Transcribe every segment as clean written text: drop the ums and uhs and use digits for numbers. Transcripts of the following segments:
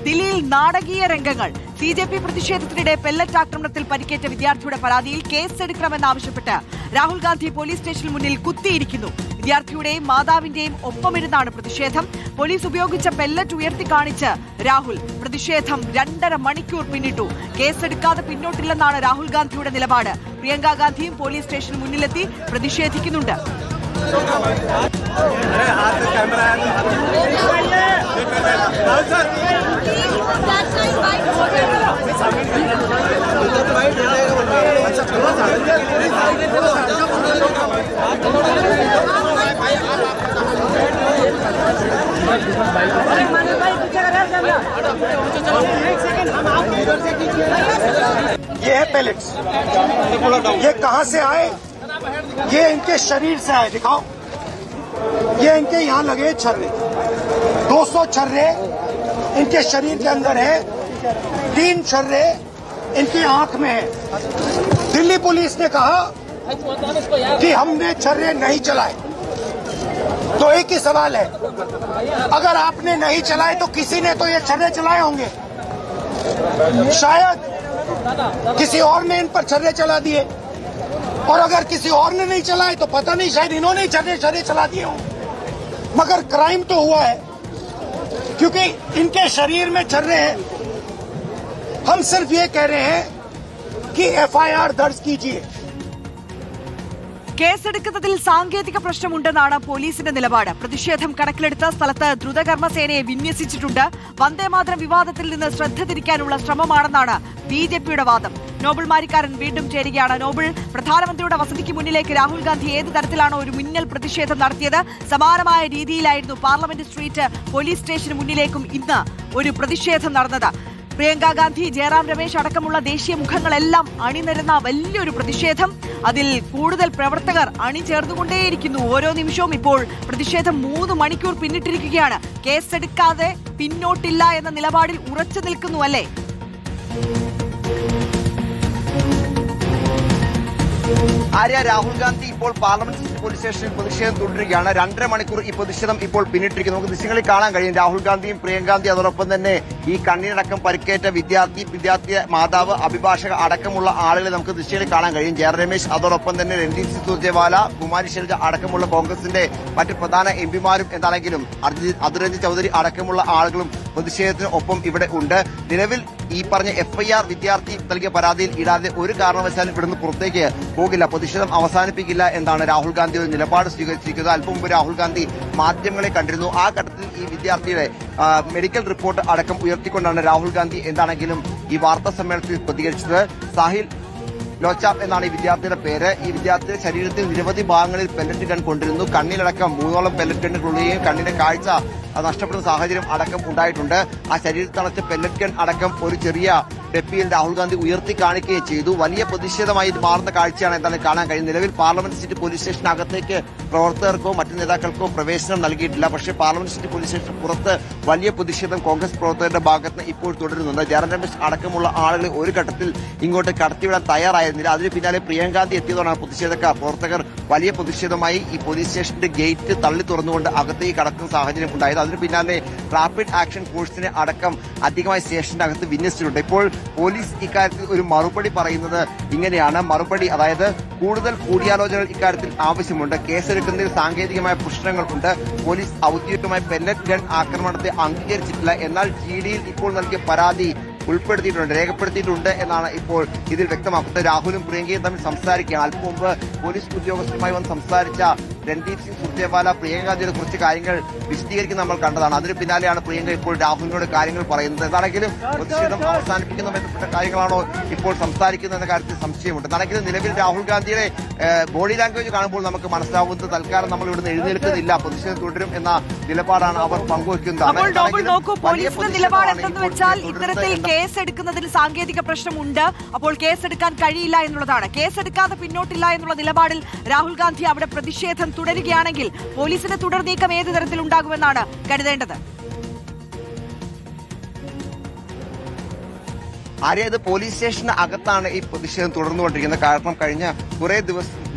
ദില്ലിയിൽ നാടകീയ രംഗങ്ങൾ. CJP പ്രതിഷേധത്തിനിടെ പെല്ലറ്റ് ആക്രമണത്തിൽ പരിക്കേറ്റ വിദ്യാർത്ഥിയുടെ പരാതിയിൽ കേസെടുക്കണമെന്നാവശ്യപ്പെട്ട് രാഹുൽ ഗാന്ധി പോലീസ് സ്റ്റേഷന് മുന്നിൽ കുത്തിയിരിക്കുന്നു. വിദ്യാർത്ഥിയുടെയും മാതാവിന്റെയും ഒപ്പമിരുന്നാണ് പ്രതിഷേധം. പോലീസ് ഉപയോഗിച്ച പെല്ലറ്റ് ഉയർത്തിക്കാണിച്ച് രാഹുൽ പ്രതിഷേധം 2.5 മണിക്കൂർ പിന്നിട്ടു. കേസെടുക്കാതെ പിന്നോട്ടില്ലെന്നാണ് രാഹുൽ ഗാന്ധിയുടെ നിലപാട്. പ്രിയങ്ക ഗാന്ധിയും പോലീസ് സ്റ്റേഷന് മുന്നിലെത്തി പ്രതിഷേധിക്കുന്നുണ്ട്. ये है पैलेट्स, ये कहां से आए? ये इनके शरीर से आए, दिखाओ। ये इनके यहाँ लगे छर्रे, 200 छर्रे इनके शरीर के अंदर है, 3 छर्रे इनकी आंख में है। दिल्ली पुलिस ने कहा कि हमने छर्रे नहीं चलाए। तो एक ही सवाल है, अगर आपने नहीं चलाए तो किसी ने तो ये छर्रे चलाए होंगे। शायद किसी और ने इन पर छर्रे चला दिए, और अगर किसी और ने नहीं चलाए तो पता नहीं, शायद इन्होंने ही छर्रे चला दिए हों। मगर क्राइम तो हुआ है, क्योंकि इनके शरीर में छर्रे हैं। हम सिर्फ ये कह रहे हैं कि FIR दर्ज कीजिए। കേസെടുക്കുന്നതിൽ സാങ്കേതിക പ്രശ്നമുണ്ടെന്നാണ് പോലീസിന്റെ നിലപാട്. പ്രതിഷേധം കണക്കിലെടുത്ത് സ്ഥലത്ത് ദ്രുതകർമ്മസേനയെ വിന്യസിച്ചിട്ടുണ്ട്. വന്ദേമാതരം വിവാദത്തിൽ നിന്ന് ശ്രദ്ധ തിരിക്കാനുള്ള ശ്രമമാണെന്നാണ് BJPയുടെ വാദം. നോബിൾ മാരിക്കാരൻ വീണ്ടും ചേരുകയാണ്. നോബിൾ, പ്രധാനമന്ത്രിയുടെ വസതിക്ക് മുന്നിലേക്ക് രാഹുൽ ഗാന്ധി ഏത് തരത്തിലാണോ ഒരു മിന്നൽ പ്രതിഷേധം നടത്തിയത്, സമാനമായ രീതിയിലായിരുന്നു പാർലമെന്റ് സ്ട്രീറ്റ് പോലീസ് സ്റ്റേഷന് മുന്നിലേക്കും ഇന്ന് ഒരു പ്രതിഷേധം നടന്നത്. പ്രിയങ്ക ഗാന്ധി, ജയറാം രമേശ് അടക്കമുള്ള ദേശീയ മുഖങ്ങളെല്ലാം അണിനിരന്ന വലിയൊരു പ്രതിഷേധം. അതിൽ കൂടുതൽ പ്രവർത്തകർ അണിചേർന്നുകൊണ്ടേയിരിക്കുന്നു ഓരോ നിമിഷവും. ഇപ്പോൾ പ്രതിഷേധം 3 മണിക്കൂർ പിന്നിട്ടിരിക്കുകയാണ്. കേസെടുക്കാതെ പിന്നോട്ടില്ല എന്ന നിലപാടിൽ ഉറച്ചു നിൽക്കുന്നു അല്ലേ? ആര്യ, രാഹുൽ ഗാന്ധി ഇപ്പോൾ പാർലമെന്റ് പോലീസ് സ്റ്റേഷനിൽ പ്രതിഷേധം തുടരുകയാണ്. 2.5 മണിക്കൂർ ഈ പ്രതിഷേധം ഇപ്പോൾ പിന്നിട്ടിരിക്കുന്നു. നമുക്ക് ദൃശ്യങ്ങളിൽ കാണാൻ കഴിയും രാഹുൽ ഗാന്ധിയും പ്രിയങ്ക ഗാന്ധി, അതോടൊപ്പം തന്നെ ഈ കണ്ണീരടക്കം പരിക്കേറ്റ വിദ്യാർത്ഥി മാതാവ്, അഭിഭാഷക അടക്കമുള്ള ആളുകളെ നമുക്ക് ദൃശ്യങ്ങളിൽ കാണാൻ കഴിയും. ജയറാം രമേശ്, അതോടൊപ്പം തന്നെ രൺദീപ് സിംഗ് സുർജേവാല, കുമാരി ശൈലജ അടക്കമുള്ള കോൺഗ്രസിന്റെ മറ്റ് പ്രധാന എംപിമാരും എന്താണെങ്കിലും അധീർ രഞ്ജൻ ചൌധരി അടക്കമുള്ള ആളുകളും പ്രതിഷേധത്തിന് ഒപ്പം ഇവിടെ ഉണ്ട്. നിലവിൽ ഈ പറഞ്ഞ FIR വിദ്യാർത്ഥി നൽകിയ പരാതിയിൽ ഇടാതെ ഒരു കാരണവശാലും ഇവിടുന്ന് പുറത്തേക്ക് പോകില്ല, പ്രതിഷേധം അവസാനിപ്പിക്കില്ല എന്നാണ് രാഹുൽ ഗാന്ധി ഒരു നിലപാട് സ്വീകരിച്ചിരിക്കുന്നത്. അല്പം മുമ്പ് രാഹുൽ ഗാന്ധി മാധ്യമങ്ങളെ കണ്ടിരുന്നു. ആ ഘട്ടത്തിൽ ഈ വിദ്യാർത്ഥിയുടെ മെഡിക്കൽ റിപ്പോർട്ട് അടക്കം ഉയർത്തിക്കൊണ്ടാണ് രാഹുൽ ഗാന്ധി എന്താണെങ്കിലും ഈ വാർത്താ സമ്മേളനത്തിൽ പ്രതികരിച്ചത്. സാഹിൽ ലോച്ചാപ്പ് എന്നാണ് ഈ വിദ്യാർത്ഥിയുടെ പേര്. ഈ വിദ്യാർത്ഥിയുടെ ശരീരത്തിൽ നിരവധി ഭാഗങ്ങളിൽ പെല്ലറ്റ് ഗൺ കൊണ്ടിരുന്നു. കണ്ണിലടക്കം 3ഓളം പെല്ലറ്റ് ഗൺ കൊള്ളുകയും കണ്ണിന്റെ കാഴ്ച നഷ്ടപ്പെടുന്ന സാഹചര്യം അടക്കം ഉണ്ടായിട്ടുണ്ട്. ആ ശരീരത്തിൽ അടച്ച പെല്ലറ്റ് ഗൺ അടക്കം ഒരു ചെറിയ ഡെപ്പിയിൽ രാഹുൽ ഗാന്ധി ഉയർത്തി കാണിക്കുകയും ചെയ്തു. വലിയ പ്രതിഷേധമായി മാറുന്ന കാഴ്ചയാണ് എന്താണ് കാണാൻ കഴിയുന്നത്. നിലവിൽ പാർലമെന്റ് സിറ്റി പോലീസ് സ്റ്റേഷനകത്തേക്ക് പ്രവർത്തകർക്കോ മറ്റു നേതാക്കൾക്കോ പ്രവേശനം നൽകിയിട്ടില്ല. പക്ഷേ പാർലമെന്റ് സിറ്റി പോലീസ് സ്റ്റേഷന് പുറത്ത് വലിയ പ്രതിഷേധം കോൺഗ്രസ് പ്രവർത്തകരുടെ ഭാഗത്ത് ഇപ്പോൾ തുടരുന്നുണ്ട്. ജയറാം രമേശ് അടക്കമുള്ള ആളുകളെ ഒരു ഘട്ടത്തിൽ ഇങ്ങോട്ട് കടത്തിവിടാൻ തയ്യാറായിരുന്നില്ല. അതിന് പിന്നാലെ പ്രിയങ്ക ഗാന്ധി എത്തിയതോടാണ് പ്രവർത്തകർ വലിയ പ്രതിഷേധമായി ഈ പോലീസ് സ്റ്റേഷന്റെ ഗേറ്റ് തള്ളി തുറന്നുകൊണ്ട് അകത്തേക്ക് കടക്കുന്ന സാഹചര്യം ഉണ്ടായത്. അതിന് പിന്നാലെ റാപ്പിഡ് ആക്ഷൻ ഫോഴ്സിനെ അടക്കം അധികമായി സ്റ്റേഷന്റെ അകത്ത് വിന്യസിച്ചിട്ടുണ്ട്. ഇപ്പോൾ പോലീസ് ഇക്കാര്യത്തിൽ ഒരു മറുപടി പറയുന്നത് ഇങ്ങനെയാണ്. മറുപടി, അതായത് കൂടുതൽ കൂടിയാലോചനകൾ ഇക്കാര്യത്തിൽ ആവശ്യമുണ്ട്. കേസെടുക്കുന്നതിൽ സാങ്കേതികമായ പ്രശ്നങ്ങളുണ്ട്. പോലീസ് ഔദ്യോഗികമായി പെല്ലറ്റ് ഗൺ ആക്രമണത്തെ അംഗീകരിച്ചിട്ടില്ല. എന്നാൽ GDയിൽ ഇപ്പോൾ നൽകിയ പരാതി രേഖപ്പെടുത്തിയിട്ടുണ്ട് എന്നാണ് ഇപ്പോൾ ഇതിൽ വ്യക്തമാക്കുന്നത്. രാഹുലും പ്രിയങ്കയും തമ്മിൽ സംസാരിക്കുകയാണ്. അല്പം മുമ്പ് പോലീസ് ഉദ്യോഗസ്ഥരുമായി വന്ന് സംസാരിച്ച രൺദീപ് സിംഗ് സുർജേവാല പ്രിയങ്ക ഗാന്ധിയുടെ കുറച്ച് കാര്യങ്ങൾ വിശദീകരിക്കുന്ന നമ്മൾ കണ്ടതാണ്. അതിന് പിന്നാലെയാണ് പ്രിയങ്ക ഇപ്പോൾ രാഹുലിനോട് കാര്യങ്ങൾ പറയുന്നത്. എന്താണെങ്കിലും പ്രതിഷേധം അവസാനിപ്പിക്കുന്ന ബന്ധപ്പെട്ട കാര്യങ്ങളാണോ ഇപ്പോൾ സംസാരിക്കുന്നത് എന്ന കാര്യത്തിൽ സംശയമുണ്ട്. എന്താണെങ്കിലും നിലവിൽ രാഹുൽ ഗാന്ധിയുടെ ബോഡി ലാംഗ്വേജ് കാണുമ്പോൾ നമുക്ക് മനസ്സിലാവുന്നത് തൽക്കാലം നമ്മൾ ഇവിടുന്ന് എഴുന്നേൽക്കുന്നില്ല, പ്രതിഷേധം തുടരും എന്ന നിലപാടാണ് അവർ പങ്കുവയ്ക്കുന്നത്. ഇത്തരത്തിൽ കേസെടുക്കുന്നതിൽ സാങ്കേതിക പ്രശ്നമുണ്ട്, അപ്പോൾ കേസെടുക്കാൻ കഴിയില്ല എന്നുള്ളതാണ്. കേസെടുക്കാതെ പിന്നോട്ടില്ല എന്നുള്ള നിലപാടിൽ രാഹുൽ ഗാന്ധി അവിടെ പ്രതിഷേധം തുടരുകയാണെങ്കിൽ പോലീസിന്റെ തുടർ നീക്കം ഏത് തരത്തിലുണ്ടാകുമെന്നാണ് കരുതേണ്ടത്. ആര്യ, ഇത് പോലീസ് സ്റ്റേഷന് അകത്താണ് ഈ പ്രതിഷേധം തുടർന്നുകൊണ്ടിരിക്കുന്നത്. കാരണം കഴിഞ്ഞ കുറേ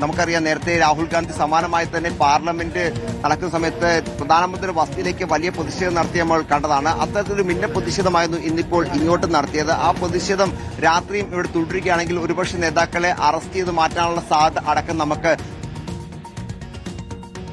നമുക്കറിയാം നേരത്തെ രാഹുൽ ഗാന്ധി സമാനമായി തന്നെ പാർലമെന്റ് നടക്കുന്ന സമയത്ത് പ്രധാനമന്ത്രിയുടെ വസതിയിലേക്ക് വലിയ പ്രതിഷേധം നടത്തി നമ്മൾ കണ്ടതാണ്. അത്തരത്തിലൊരു മിന്ന പ്രതിഷേധമായിരുന്നു ഇന്നിപ്പോൾ ഇങ്ങോട്ട് നടത്തിയത്. ആ പ്രതിഷേധം രാത്രിയും ഇവിടെ തുടരുകയാണെങ്കിൽ ഒരുപക്ഷെ നേതാക്കളെ അറസ്റ്റ് ചെയ്ത് മാറ്റാനുള്ള സാധ്യത അടക്കം നമുക്ക്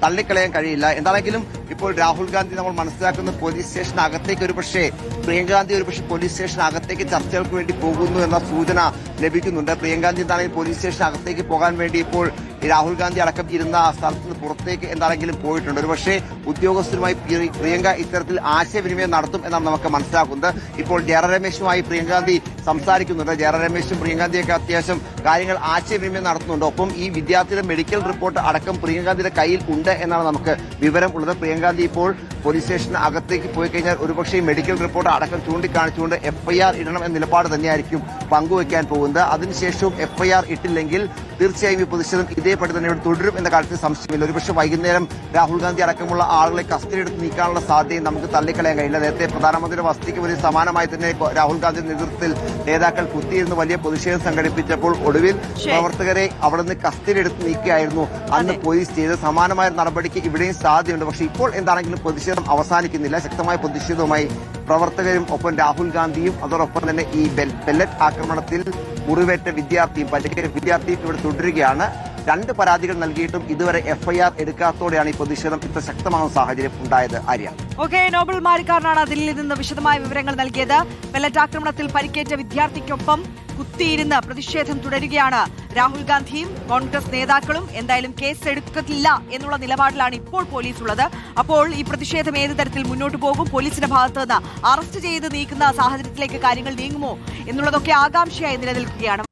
തള്ളിക്കളയാൻ കഴിയില്ല. എന്താണെങ്കിലും ഇപ്പോൾ രാഹുൽ ഗാന്ധി നമ്മൾ മനസ്സിലാക്കുന്ന പോലീസ് സ്റ്റേഷനകത്തേക്ക് ഒരുപക്ഷെ പ്രിയങ്കാഗാന്ധി ഒരുപക്ഷെ പോലീസ് സ്റ്റേഷനകത്തേക്ക് ചർച്ചകൾക്ക് വേണ്ടി പോകുന്നു എന്ന സൂചന ലഭിക്കുന്നുണ്ട്. പ്രിയങ്കാഗാന്ധി എന്താണെങ്കിൽ പോലീസ് സ്റ്റേഷനകത്തേക്ക് പോകാൻ വേണ്ടി ഇപ്പോൾ രാഹുൽ ഗാന്ധി അടക്കം ഇരുന്ന സ്ഥലത്ത് നിന്ന് പുറത്തേക്ക് എന്താണെങ്കിലും പോയിട്ടുണ്ട്. ഒരുപക്ഷെ ഉദ്യോഗസ്ഥരുമായി പ്രിയങ്ക ഇത്തരത്തിൽ ആശയവിനിമയം നടത്തും എന്നാണ് നമുക്ക് മനസ്സിലാക്കുന്നത്. ഇപ്പോൾ ജയറാം രമേശുമായി പ്രിയങ്കാഗാന്ധി സംസാരിക്കുന്നുണ്ട്. ജയറാം രമേശും പ്രിയങ്കാഗാന്ധിയൊക്കെ അത്യാവശ്യം കാര്യങ്ങൾ ആശയവിനിമയം നടത്തുന്നുണ്ട്. ഒപ്പം ഈ വിദ്യാർത്ഥിയുടെ മെഡിക്കൽ റിപ്പോർട്ട് അടക്കം പ്രിയങ്കാഗാന്ധിയുടെ കയ്യിൽ ഉണ്ട് എന്നാണ് നമുക്ക് വിവരം ഉള്ളത്. പ്രിയങ്കാഗാന്ധി ഇപ്പോൾ പോലീസ് സ്റ്റേഷന് അകത്തേക്ക് പോയി കഴിഞ്ഞാൽ ഒരുപക്ഷെ മെഡിക്കൽ റിപ്പോർട്ട് അടക്കം ചൂണ്ടിക്കാണിച്ചുകൊണ്ട് എഫ്ഐആർ ഇടണം എന്ന നിലപാട് തന്നെയായിരിക്കും പങ്കുവയ്ക്കാൻ പോകുന്നത്. അതിനുശേഷവും എഫ്ഐആർ ഇട്ടില്ലെങ്കിൽ തീർച്ചയായും ഈ പ്രതിഷേധം ഇതേപടി തന്നെ ഇവിടെ തുടരും എന്ന കാര്യത്തിൽ സംശയമില്ല. ഒരുപക്ഷെ വൈകുന്നേരം രാഹുൽ ഗാന്ധി അടക്കമുള്ള ആളുകളെ കസ്റ്റഡിയെടുത്ത് നീക്കാനുള്ള സാധ്യതയും നമുക്ക് തള്ളിക്കളയാൻ കഴിയില്ല. നേരത്തെ പ്രധാനമന്ത്രിയുടെ വസതിക്ക് വലിയ സമാനമായി തന്നെ രാഹുൽ ഗാന്ധിയുടെ നേതൃത്വത്തിൽ നേതാക്കൾ കുത്തിയിരുന്ന് വലിയ പ്രതിഷേധം സംഘടിപ്പിച്ചപ്പോൾ ഒടുവിൽ പ്രവർത്തകരെ അവിടെ നിന്ന് കസ്റ്റഡിയെടുത്ത് നീക്കുകയായിരുന്നു അന്ന് പോലീസ് ചെയ്ത്. സമാനമായ നടപടിക്ക് ഇവിടെയും സാധ്യതയുണ്ട്. പക്ഷേ ഇപ്പോൾ എന്താണെങ്കിലും പ്രതിഷേധം അവസാനിക്കുന്നില്ല. ശക്തമായ പ്രതിഷേധവുമായി പ്രവർത്തകരും ഒപ്പം രാഹുൽ ഗാന്ധിയും അതോടൊപ്പം തന്നെ ഈ പെല്ലറ്റ് ആക്രമണത്തിൽ മുറിവേറ്റ വിദ്യാർത്ഥിയും പരിക്കേറ്റ വിദ്യാർത്ഥിയും ഇവിടെ തുടരുകയാണ്. 2 പരാതികൾ നൽകിയിട്ടും ഇതുവരെ എഫ്ഐആർ എടുക്കാത്തോടെയാണ് ഈ പ്രതിഷേധം ഇത്ര ശക്തമാകുന്ന സാഹചര്യം ഉണ്ടായത്. ആര്യ ഓക്കെ, നോബൽ മാരിക്കാരനാണ് ദില്ലിയിൽ നിന്ന് വിശദമായ വിവരങ്ങൾ നൽകിയത്. പെല്ലറ്റ് ആക്രമണത്തിൽ പരിക്കേറ്റ വിദ്യാർത്ഥിക്കൊപ്പം കുത്തിയിരുന്ന് പ്രതിഷേധം തുടരുകയാണ് രാഹുൽ ഗാന്ധിയും കോൺഗ്രസ് നേതാക്കളും. എന്തായാലും കേസ് എടുക്കില്ല എന്നുള്ള നിലപാടിലാണ് ഇപ്പോൾ പോലീസ് ഉള്ളത്. അപ്പോൾ ഈ പ്രതിഷേധം ഏത് തരത്തിൽ മുന്നോട്ട് പോകും, പോലീസിന്റെ ഭാഗത്ത് നിന്ന് അറസ്റ്റ് ചെയ്ത് നീക്കുന്ന സാഹചര്യത്തിലേക്ക് കാര്യങ്ങൾ നീങ്ങുമോ എന്നുള്ളതൊക്കെ ആകാംക്ഷയായി നിലനിൽക്കുകയാണ്.